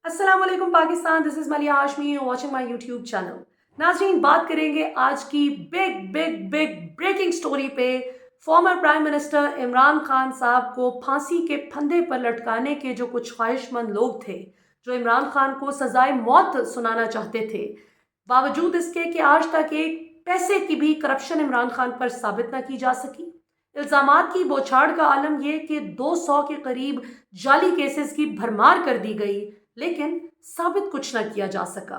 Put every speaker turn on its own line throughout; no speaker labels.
अस्सलाम वालेकुम Pakistan, this is Maleeha Hashmi watching my YouTube channel. नाज़रीन, बात करेंगे आज की big big big breaking story पे। Former prime minister Imran Khan साहब को फांसी के फंदे पर लटकाने के जो कुछ ख्वाहिशमंद लोग थे, जो इमरान खान को सजाए मौत सुनाना चाहते थे, बावजूद इसके कि आज तक एक पैसे की भी करप्शन इमरान खान पर साबित न की जा सकी। इल्ज़ामात की बौछार का आलम यह कि 200 के करीब जाली केसेस की भरमार कर दी गई, लेकिन साबित कुछ न किया जा सका।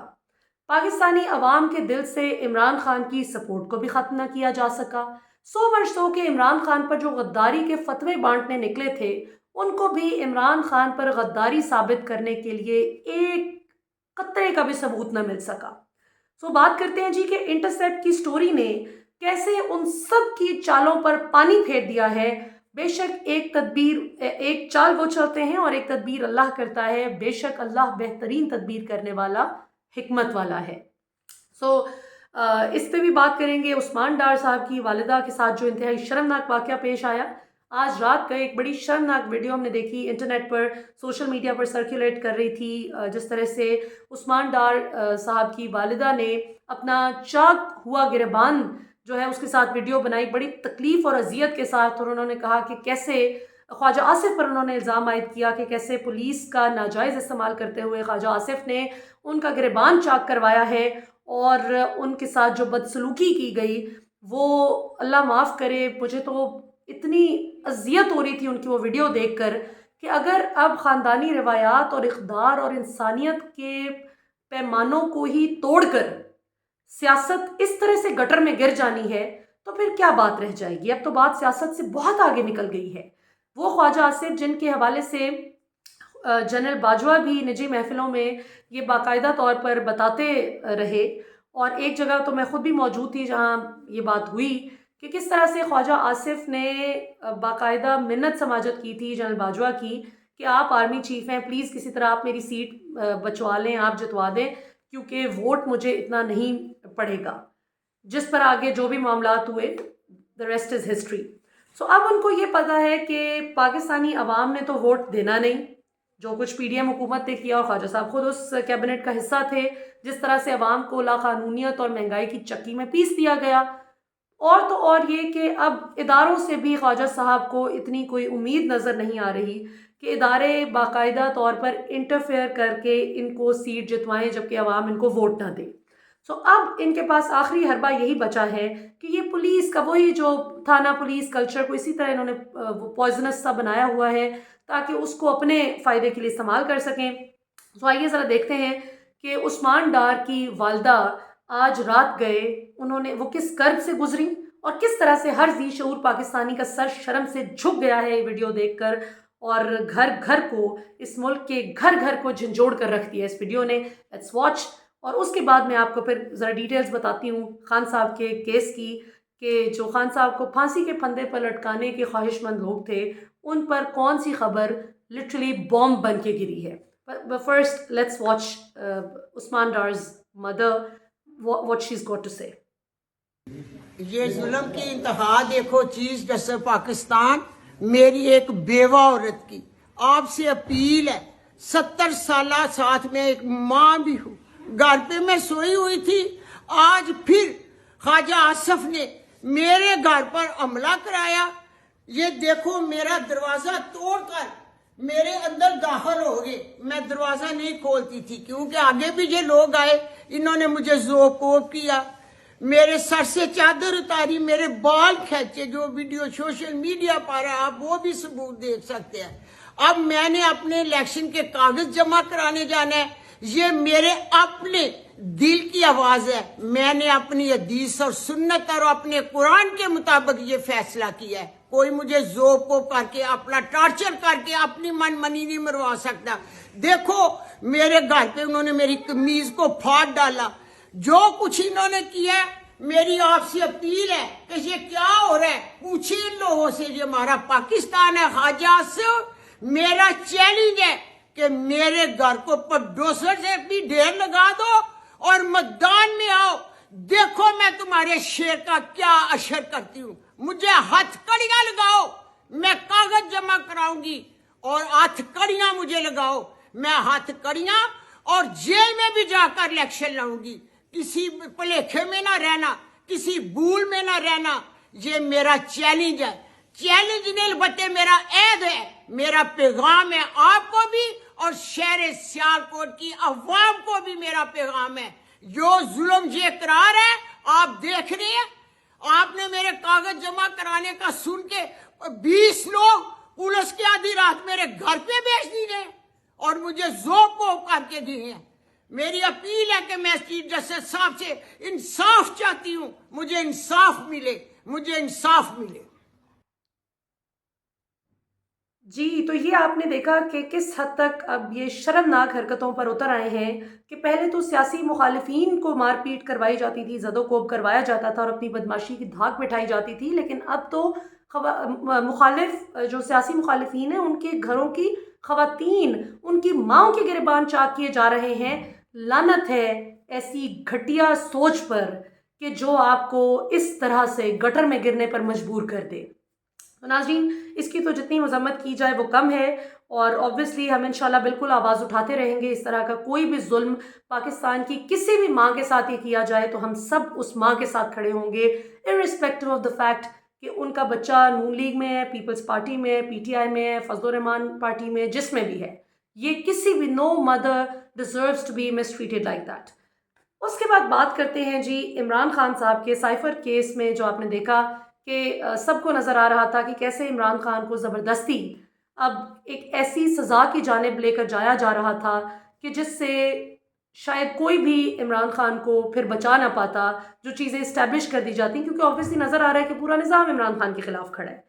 पाकिस्तानी अवाम के दिल से इमरान खान की सपोर्ट को भी खत्म न किया जा सका। सो वर्षों के इमरान खान पर जो गद्दारी के फतवे बांटने निकले थे, उनको भी इमरान खान पर गद्दारी साबित करने के लिए एक कतरे का भी सबूत न मिल सका। सो बात करते हैं जी कि इंटरसेप्ट की स्टोरी ने कैसे उन सब की चालों पर पानी फेर दिया है। बेशक एक चाल वो चलते हैं और एक तदबीर अल्लाह करता है। बेशक अल्लाह बेहतरीन तदबीर करने वाला, हिकमत वाला है। सो इस पे भी बात करेंगे। उस्मान डार साहब की वालिदा के साथ जो इंतहाई शर्मनाक वाक़या पेश आया, आज रात का एक बड़ी शर्मनाक वीडियो हमने देखी, इंटरनेट पर सोशल मीडिया पर सर्कुलेट कर रही थी। जिस तरह से उस्मान डार साहब की वालिदा ने अपना चाक हुआ गिरबान जो है उसके साथ वीडियो बनाई, बड़ी तकलीफ़ और अजियत के साथ। और उन्होंने कहा कि कैसे ख्वाजा आसिफ पर उन्होंने इल्ज़ाम आयद किया कि कैसे पुलिस का नाजायज़ इस्तेमाल करते हुए ख्वाजा आसिफ ने उनका गिरबान चाक करवाया है और उनके साथ जो बदसलूकी की गई वो अल्लाह माफ़ करे, मुझे तो इतनी अजियत हो रही थी उनकी वो वीडियो देखकर कि अगर अब ख़ानदानी रिवायात और इक़्तिदार और इंसानियत के पैमानों को ही तोड़कर सियासत इस तरह से गटर में गिर जानी है तो फिर क्या बात रह जाएगी। अब तो बात सियासत से बहुत आगे निकल गई है। वो ख्वाजा आसिफ जिनके हवाले से जनरल बाजवा भी निजी महफिलों में ये बाकायदा तौर पर बताते रहे, और एक जगह तो मैं ख़ुद भी मौजूद थी जहाँ ये बात हुई कि किस तरह से ख्वाजा आसिफ ने बाकायदा मिन्नत समाजत की थी जनरल बाजवा की कि आप आर्मी चीफ़ हैं, प्लीज़ किसी तरह आप मेरी सीट बचवा लें, आप जितवा दें, क्योंकि वोट मुझे इतना नहीं पड़ेगा। जिस पर आगे जो भी मामलात हुए, द रेस्ट इज़ हिस्ट्री। सो अब उनको ये पता है कि पाकिस्तानी अवाम ने तो वोट देना नहीं। जो कुछ पीडीएम हुकूमत ने किया, और ख्वाजा साहब खुद उस कैबिनेट का हिस्सा थे, जिस तरह से अवाम को लाकानूनियत और महंगाई की चक्की में पीस दिया गया। और तो और ये कि अब इदारों से भी ख्वाजा साहब को इतनी कोई उम्मीद नज़र नहीं आ रही कि इदारे बाकायदा तौर पर इंटरफेयर करके इनको सीट जितवाएं, जबकि अवाम इनको वोट ना दे। सो अब इनके पास आखिरी हरबा यही बचा है कि ये पुलिस का वही जो थाना पुलिस कल्चर को इसी तरह इन्होंने पॉइजनस सा बनाया हुआ है ताकि उसको अपने फ़ायदे के लिए इस्तेमाल कर सकें। तो आइए ज़रा देखते हैं कि उस्मान डार की वालदा आज रात गए, उन्होंने वो किस कर्ब से गुजरी और किस तरह से हर ज़ी शऊर पाकिस्तानी का सर शर्म से झुक गया है ये वीडियो देखकर, और घर घर को, इस मुल्क के घर घर को झंझोड़ कर रख दिया इस वीडियो ने। लेट्स वॉच, और उसके बाद मैं आपको फिर ज़रा डिटेल्स बताती हूँ खान साहब के केस की, कि जो खान साहब को फांसी के फंदे पर लटकाने के ख्वाहिशमंद लोग थे, उन पर कौन सी खबर लिटरली बॉम्ब बन के गिरी है। But first, let's watch Usman Dar's mother, what she's got to say.
ये जुल्म की इंतहा देखो चीज जैसे पाकिस्तान, मेरी एक बेवा औरत की आपसे अपील है। 70 साल साथ में एक माँ भी हूँ, घर पे मैं सोई हुई थी। आज फिर ख्वाजा आसिफ ने मेरे घर पर हमला कराया। ये देखो मेरा दरवाजा तोड़कर मेरे अंदर दाखिल हो गए। मैं दरवाजा नहीं खोलती थी क्योंकि आगे भी ये लोग आए, इन्होंने मुझे जोकोब किया, मेरे सर से चादर उतारी, मेरे बाल खींचे। जो वीडियो सोशल मीडिया पर है आप वो भी सबूत देख सकते हैं। अब मैंने अपने इलेक्शन के कागज जमा कराने जाना है। ये मेरे अपने दिल की आवाज है। मैंने अपनी हदीस और सुन्नत और अपने कुरान के मुताबिक ये फैसला किया है। कोई मुझे जोक को करके, अपना टॉर्चर करके अपनी मनमानी नहीं मरवा सकता। देखो मेरे घर पे उन्होंने मेरी कमीज को फाड़ डाला। जो कुछ इन्होंने किया, मेरी आपसे अपील है कि ये क्या हो रहा है, पूछे इन लोगों से। ये हमारा पाकिस्तान है। ख्वाजा से मेरा चैलेंज है कि मेरे घर को पडोसर से भी ढेर लगा दो और मैदान में आओ। देखो मैं तुम्हारे शेर का क्या असर करती हूँ। मुझे हथकड़ियां लगाओ, मैं कागज जमा कराऊंगी, और हथकड़ियां मुझे लगाओ। मैं हथकड़ियां और जेल में भी जाकर इलेक्शन लड़ूंगी। किसी भुलेखे में ना रहना, किसी भूल में ना रहना, ये मेरा चैलेंज है। चैलेंज नहीं बल्कि मेरा ऐद है, मेरा पैगाम है आपको भी और शहर सियालकोट की अवाम को भी मेरा पैगाम है। जो जुल्म ये करार है आप देख रहे हैं, आपने मेरे कागज जमा कराने का सुन के 20 लोग पुलिस की आधी रात मेरे घर पे भेज दिए और मुझे ज़ोक वोक करके दिए हैं। मेरी अपील है कि मैं चीफ जस्टिस साहब से इंसाफ चाहती हूँ, मुझे इंसाफ मिले, मुझे इंसाफ मिले।
जी, तो ये आपने देखा कि किस हद तक अब ये शर्मनाक हरकतों पर उतर आए हैं कि पहले तो सियासी मुखालिफिन को मारपीट करवाई जाती थी, ज़दोकोब करवाया जाता था और अपनी बदमाशी की धाक बिठाई जाती थी, लेकिन अब तो मुखालिफ जो सियासी मुखालिफिन हैं उनके घरों की ख़वातीन, उनकी माँओं के गिरबान चाक किए जा रहे हैं। लानत है ऐसी घटिया सोच पर कि जो आपको इस तरह से गटर में गिरने पर मजबूर कर दे। तो नाज़रीन, इसकी तो जितनी मज़म्मत की जाए वो कम है और ऑब्वियसली हम इंशाल्लाह बिल्कुल आवाज़ उठाते रहेंगे। इस तरह का कोई भी जुल्म पाकिस्तान की किसी भी माँ के साथ ये किया जाए तो हम सब उस माँ के साथ खड़े होंगे, इर्रिस्पेक्टिव ऑफ द फैक्ट कि उनका बच्चा नून लीग में है, पीपल्स पार्टी में है, PTI में है, फजलुर रहमान पार्टी में, जिसमें भी है। ये किसी भी no mother deserves to be mistreated like that. उसके बाद बात करते हैं जी इमरान खान साहब के साइफर केस में, जो आपने देखा कि सबको नज़र आ रहा था कि कैसे इमरान खान को ज़बरदस्ती अब एक ऐसी सज़ा की जानिब लेकर जाया जा रहा था कि जिससे शायद कोई भी इमरान खान को फिर बचा ना पाता, जो चीज़ें इस्टेब्लिश कर दी जाती, क्योंकि ऑब्वियसली नज़र आ रहा है कि पूरा निज़ाम इमरान खान के ख़िलाफ़ खड़ा है।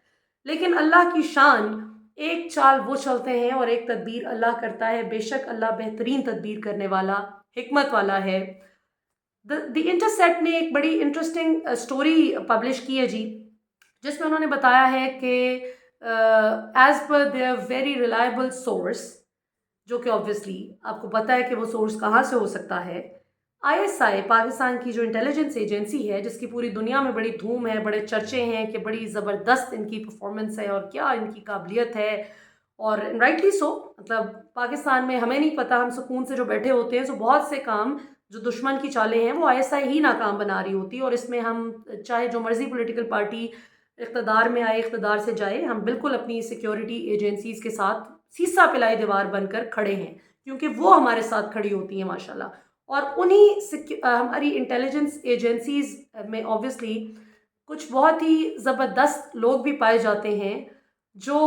लेकिन अल्लाह की शान, एक चाल वो चलते हैं और एक तदबीर अल्लाह करता है। बेशक अल्लाह बेहतरीन तदबीर करने वाला, हिकमत वाला है। द इंटरसेप्ट ने एक बड़ी इंटरेस्टिंग स्टोरी पब्लिश की है जी, जिसमें उन्होंने बताया है कि as per there very reliable source, जो कि ऑब्वियसली आपको पता है कि वो सोर्स कहाँ से हो सकता है, ISI पाकिस्तान की जो इंटेलिजेंस एजेंसी है, जिसकी पूरी दुनिया में बड़ी धूम है, बड़े चर्चे हैं कि बड़ी ज़बरदस्त इनकी परफॉर्मेंस है और क्या इनकी काबिलियत है, और राइटली सो। मतलब पाकिस्तान में हमें नहीं पता, हम सुकून से जो बैठे होते हैं, तो बहुत से काम जो दुश्मन की चालें हैं वो ISI ही नाकाम बना रही होती है। और इसमें हम चाहे जो मर्ज़ी पॉलिटिकल पार्टी इक़्तिदार में आए, इक़्तिदार से जाए, हम बिल्कुल अपनी सिक्योरिटी एजेंसीज़ के साथ सीसा पिलाई दीवार बनकर खड़े हैं, क्योंकि वो हमारे साथ खड़ी होती हैं माशाल्लाह। और उन्हीं हमारी इंटेलिजेंस एजेंसीज़ में ऑब्वियसली कुछ बहुत ही ज़बरदस्त लोग भी पाए जाते हैं, जो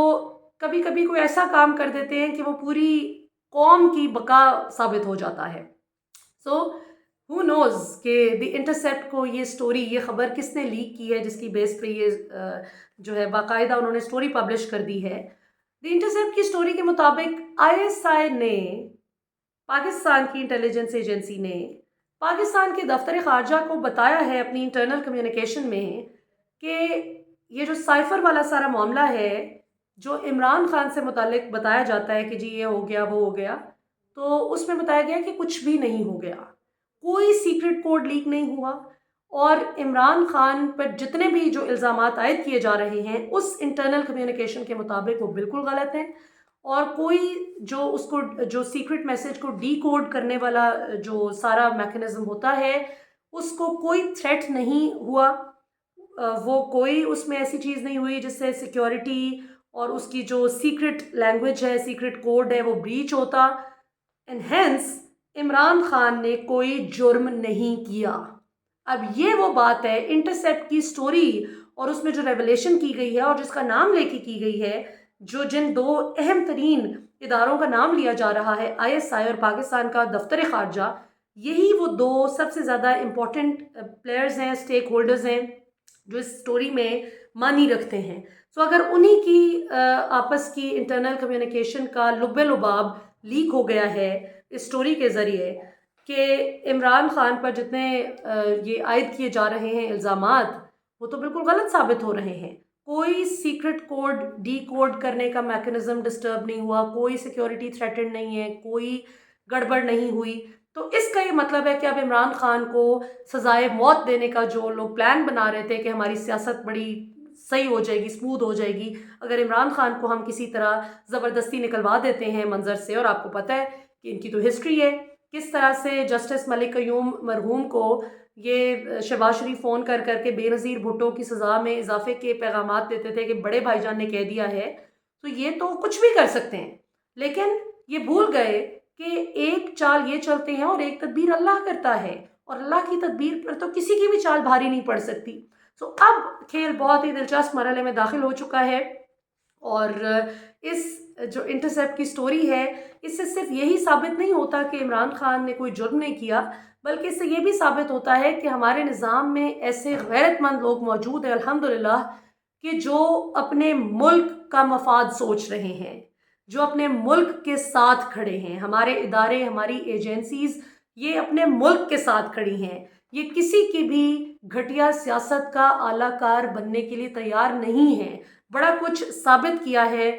कभी कभी कोई ऐसा काम कर देते हैं कि वो पूरी कौम की बका साबित हो जाता है। सो हु नोज़ कि द इंटरसेप्ट को ये स्टोरी, ये ख़बर किसने लीक की है, जिसकी बेस पे ये जो है बाकायदा उन्होंने स्टोरी पब्लिश कर दी है। द इंटरसेप्ट की स्टोरी के मुताबिक ISI ने, पाकिस्तान की इंटेलिजेंस एजेंसी ने पाकिस्तान के दफ्तर ख़ारजा को बताया है अपनी इंटरनल कम्युनिकेशन में कि ये जो साइफ़र वाला सारा मामला है, जो इमरान खान से मुतालिक बताया जाता है कि जी ये हो गया, वो हो गया, तो उसमें बताया गया कि कुछ भी नहीं हो गया, कोई सीक्रेट कोड लीक नहीं हुआ और इमरान खान पर जितने भी जो इल्ज़ामात आयद किए जा रहे हैं उस इंटरनल कम्युनिकेशन के मुताबिक वो बिल्कुल गलत हैं। और कोई जो उसको, जो सीक्रेट मैसेज को डीकोड करने वाला जो सारा मैकेनिज़्म होता है, उसको कोई थ्रेट नहीं हुआ, वो कोई उसमें ऐसी चीज़ नहीं हुई जिससे सिक्योरिटी और उसकी जो सीक्रेट लैंग्वेज है, सीक्रेट कोड है, वो ब्रीच होता। एंड हेंस इमरान खान ने कोई जुर्म नहीं किया। अब ये वो बात है इंटरसेप्ट की स्टोरी और उसमें जो रेवलेशन की गई है और जिसका नाम लेके की गई है, जो जिन दो अहम तरीन इदारों का नाम लिया जा रहा है, ISI और पाकिस्तान का दफ्तर ख़ारजा, यही वो दो सबसे ज़्यादा इम्पॉर्टेंट प्लेयर्स हैं, स्टेक होल्डर्स हैं, जो इस स्टोरी में मानी रखते हैं। तो अगर उन्हीं की आपस की इंटरनल कम्युनिकेशन का लुब्बे लुबाब लीक हो गया है इस स्टोरी के ज़रिए कि इमरान खान पर जितने ये आयद किए जा रहे हैं इल्ज़ामात, वो तो बिल्कुल गलत साबित हो रहे हैं। कोई सीक्रेट कोड डीकोड करने का मैकेनिज़्म डिस्टर्ब नहीं हुआ, कोई सिक्योरिटी थ्रेटेंड नहीं है, कोई गड़बड़ नहीं हुई। तो इसका ये मतलब है कि अब इमरान खान को सज़ाए मौत देने का जो लोग प्लान बना रहे थे कि हमारी सियासत बड़ी صحیح ہو جائے گی، اسموتھ ہو جائے گی اگر عمران خان کو ہم کسی طرح زبردستی نکلوا دیتے ہیں منظر سے. اور آپ کو پتہ ہے کہ ان کی تو ہسٹری ہے کس طرح سے جسٹس ملک قیوم مرحوم کو یہ شہباز شریف فون کر کر کے بے نظیر بھٹو کی سزا میں اضافے کے پیغامات دیتے تھے کہ بڑے بھائی جان نے کہہ دیا ہے تو یہ تو کچھ بھی کر سکتے ہیں. لیکن یہ بھول گئے کہ ایک چال یہ چلتے ہیں اور ایک تدبیر اللہ کرتا ہے، اور اللہ کی تدبیر پر تو کسی کی بھی چال بھاری نہیں پڑ سکتی. اب کھیل بہت ہی دلچسپ مرحلے میں داخل ہو چکا ہے، اور اس جو انٹرسیپٹ کی سٹوری ہے اس سے صرف یہی ثابت نہیں ہوتا کہ عمران خان نے کوئی جرم نہیں کیا، بلکہ اس سے یہ بھی ثابت ہوتا ہے کہ ہمارے نظام میں ایسے غیرت مند لوگ موجود ہیں الحمدللہ کہ جو اپنے ملک کا مفاد سوچ رہے ہیں، جو اپنے ملک کے ساتھ کھڑے ہیں. ہمارے ادارے، ہماری ایجنسیز یہ اپنے ملک کے ساتھ کھڑی ہیں. یہ کسی کی بھی گھٹیا سیاست کا اعلیٰ کار بننے کے لیے تیار نہیں ہیں. بڑا کچھ ثابت کیا ہے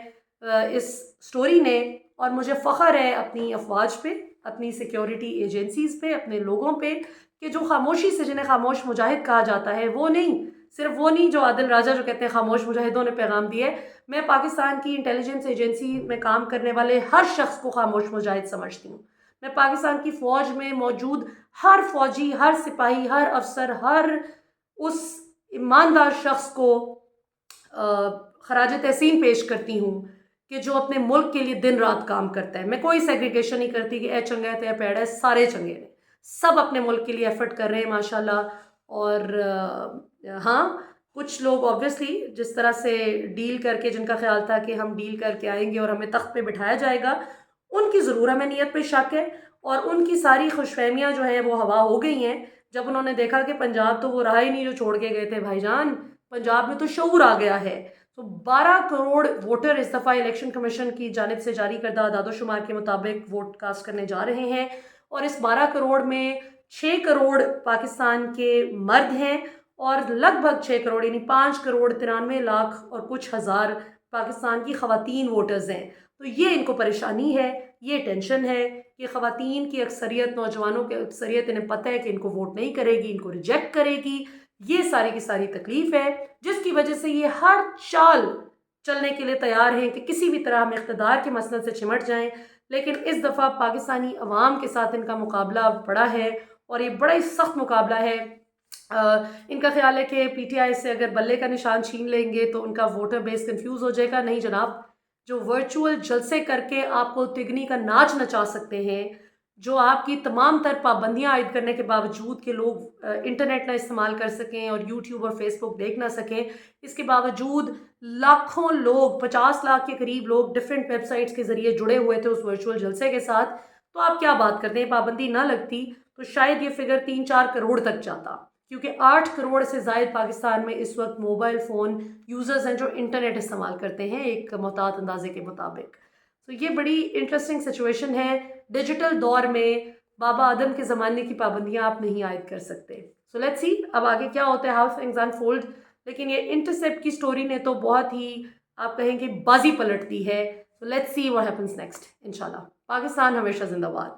اس سٹوری نے، اور مجھے فخر ہے اپنی افواج پہ، اپنی سیکیورٹی ایجنسیز پہ، اپنے لوگوں پہ کہ جو خاموشی سے، جنہیں خاموش مجاہد کہا جاتا ہے، وہ نہیں صرف وہ نہیں جو عادل راجہ جو کہتے ہیں خاموش مجاہدوں نے پیغام دیے. میں پاکستان کی انٹیلیجنس ایجنسی میں کام کرنے والے ہر شخص کو خاموش مجاہد سمجھتی ہوں. میں پاکستان کی فوج میں موجود ہر فوجی، ہر سپاہی، ہر افسر، ہر اس ایماندار شخص کو خراج تحسین پیش کرتی ہوں کہ جو اپنے ملک کے لیے دن رات کام کرتا ہے. میں کوئی سیگریگیشن نہیں کرتی کہ اے چنگا ہے تے پیڑا ہے، سارے چنگے ہیں، سب اپنے ملک کے لیے ایفرٹ کر رہے ہیں ماشاءاللہ. اور ہاں کچھ لوگ آبویسلی جس طرح سے ڈیل کر کے، جن کا خیال تھا کہ ہم ڈیل کر کے آئیں گے اور ہمیں تخت پہ بٹھایا جائے گا، ان کی ضرور ہمیں نیت پہ شک ہے، اور ان کی ساری خوش فہمیاں جو ہیں وہ ہوا ہو گئی ہیں جب انہوں نے دیکھا کہ پنجاب تو وہ رہا ہی نہیں جو چھوڑ کے گئے تھے. بھائی جان پنجاب میں تو شعور آ گیا ہے. تو 12 کروڑ ووٹر اس دفعہ الیکشن کمیشن کی جانب سے جاری کردہ اعداد و شمار کے مطابق ووٹ کاسٹ کرنے جا رہے ہیں، اور اس 12 کروڑ میں 6 کروڑ پاکستان کے مرد ہیں اور لگ بھگ 6 کروڑ یعنی 5 کروڑ 93 لاکھ اور کچھ ہزار پاکستان کی خواتین ووٹرز ہیں. تو یہ ان کو پریشانی ہے، یہ ٹینشن ہے کہ خواتین کی اکثریت، نوجوانوں کی اکثریت انہیں پتہ ہے کہ ان کو ووٹ نہیں کرے گی، ان کو ریجیکٹ کرے گی. یہ ساری کی ساری تکلیف ہے جس کی وجہ سے یہ ہر چال چلنے کے لیے تیار ہیں کہ کسی بھی طرح ہم اقتدار کے مسند سے چمٹ جائیں. لیکن اس دفعہ پاکستانی عوام کے ساتھ ان کا مقابلہ پڑا ہے، اور یہ بڑا ہی سخت مقابلہ ہے. ان کا خیال ہے کہ پی ٹی آئی سے اگر بلے کا نشان چھین لیں گے تو ان کا ووٹر بیس کنفیوز ہو جائے گا. نہیں جناب، جو ورچوئل جلسے کر کے آپ کو تگنی کا ناچ نچا سکتے ہیں، جو آپ کی تمام تر پابندیاں عائد کرنے کے باوجود کہ لوگ انٹرنیٹ نہ استعمال کر سکیں اور یوٹیوب اور فیس بک دیکھ نہ سکیں، اس کے باوجود لاکھوں لوگ، 50 لاکھ کے قریب لوگ ڈیفرنٹ ویب سائٹس کے ذریعے جڑے ہوئے تھے اس ورچوئل جلسے کے ساتھ. تو آپ کیا بات کرتے ہیں، پابندی نہ لگتی تو شاید یہ فگر 3-4 کروڑ تک جاتا، کیونکہ 8 کروڑ سے زائد پاکستان میں اس وقت موبائل فون یوزرز ہیں جو انٹرنیٹ استعمال کرتے ہیں ایک محتاط اندازے کے مطابق. تو یہ بڑی انٹرسٹنگ سچویشن ہے. ڈیجیٹل دور میں بابا آدم کے زمانے کی پابندیاں آپ نہیں عائد کر سکتے. سو لیٹس سی اب آگے کیا ہوتا ہے، ہاؤ تھنگز انفولڈ. لیکن یہ انٹرسیپٹ کی سٹوری نے تو بہت ہی آپ کہیں کہ بازی پلٹ دی ہے. So let's see what happens next. انشاءاللہ پاکستان ہمیشہ زندہ باد.